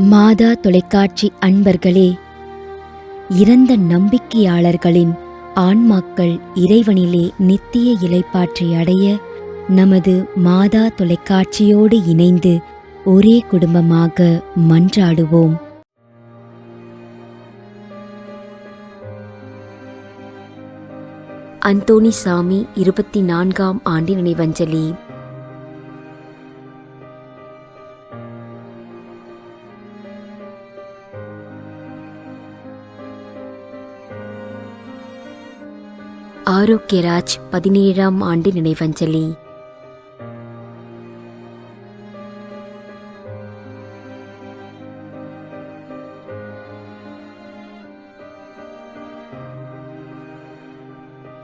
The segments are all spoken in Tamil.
மாதா தொலைக்காட்சி அன்பர்களே, இறந்த நம்பிக்கையாளர்களின் ஆன்மாக்கள் இறைவனிலே நித்திய இளைப்பாற்றி அடைய நமது மாதா தொலைக்காட்சியோடு இணைந்து ஒரே குடும்பமாக மன்றாடுவோம். அந்தோணி சாமி 24ஆம் ஆண்டு நினைவஞ்சலி. ஆரோக்கியராஜ் 17ஆம் ஆண்டு நினைவஞ்சலி.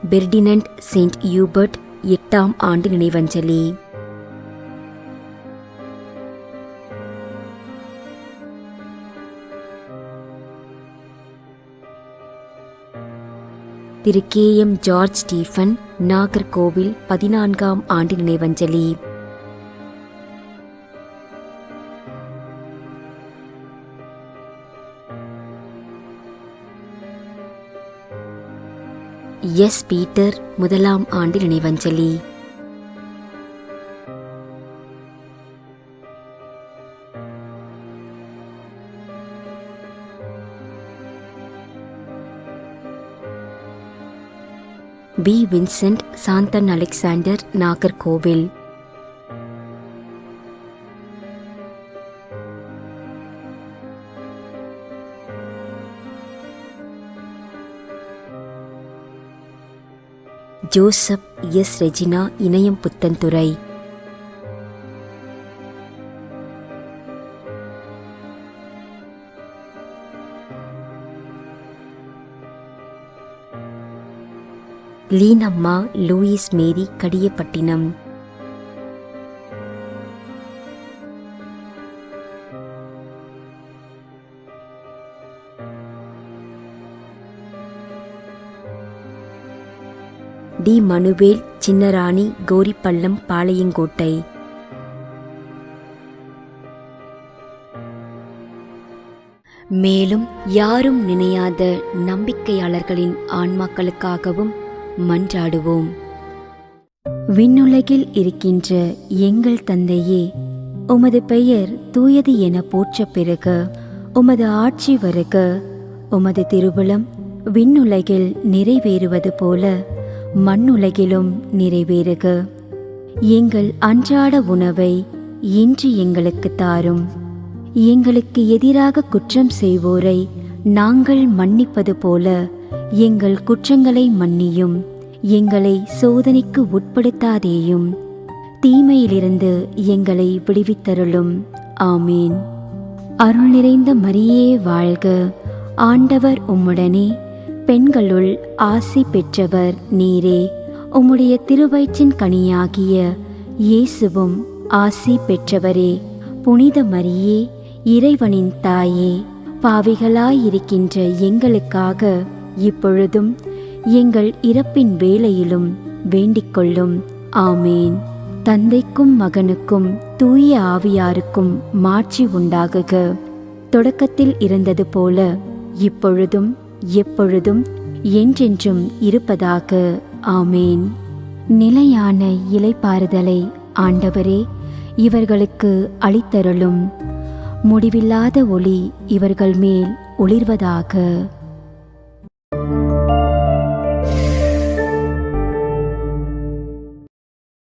பெர்டினண்ட் செயின்ட் யூபர்ட் 8ஆம் ஆண்டு நினைவஞ்சலி. Thiru K.M. George Stephen, Nagercoil 14ஆம் ஆண்டு நினைவஞ்சலி. எஸ். பீட்டர் 1ஆம் ஆண்டு நினைவஞ்சலி. P. Vincent Santhan Alexander, Nagercoil. Joseph S. Regina, Inayam Puthenthurai. Leenamma Louis Mary, Kadiyapattinam. D. Manuel Chinnarani, Koripallam, Palayamkottai. மேலும் யாரும் நினையாத நம்பிக்கையாளர்களின் ஆன்மாக்களுக்காகவும் மன்றாடுவோம். விண்ணுலகில் இருக்கின்ற எங்கள் தந்தையே, உமது பெயர் தூயது என போற்ற பெறுக. உமது ஆட்சி வருக. உமது திருவுளம் விண்ணுலகில் நிறைவேறுவது போல மண்ணுலகிலும் நிறைவேறுக. எங்கள் அன்றாட உணவை இன்று எங்களுக்கு தாரும். எங்களுக்கு எதிராக குற்றம் செய்வோரை நாங்கள் மன்னிப்பது போல எங்கள் குற்றங்களை மன்னியும். எங்களை சோதனைக்கு உட்படுத்தாதேயும், தீமையிலிருந்து எங்களை விடுவித்தருளும். ஆமீன். அருள் நிறைந்த மரியே வாழ்க, ஆண்டவர் உம்முடனே, பெண்களுள் ஆசி பெற்றவர் நீரே. உம்முடைய திருவயிற்றின் கனியாகிய இயேசுவும் ஆசி பெற்றவரே. புனித மரியே, இறைவனின் தாயே, பாவிகளாயிருக்கின்ற எங்களுக்காக இப்பொழுதும் எங்கள் இறப்பின் வேளையிலும் வேண்டிக்கொள்ளும். ஆமேன். தந்தைக்கும் மகனுக்கும் தூய ஆவியாருக்கும் மாட்சி உண்டாகுக. தொடக்கத்தில் இருந்தது போல இப்பொழுதும் எப்பொழுதும் என்றென்றும் இருப்பதாக. ஆமேன். நிலையான இளைப்பாறுதலை ஆண்டவரே இவர்களுக்கு அளித்தருளும். முடிவில்லாத ஒளி இவர்கள் மேல் ஒளிர்வதாக.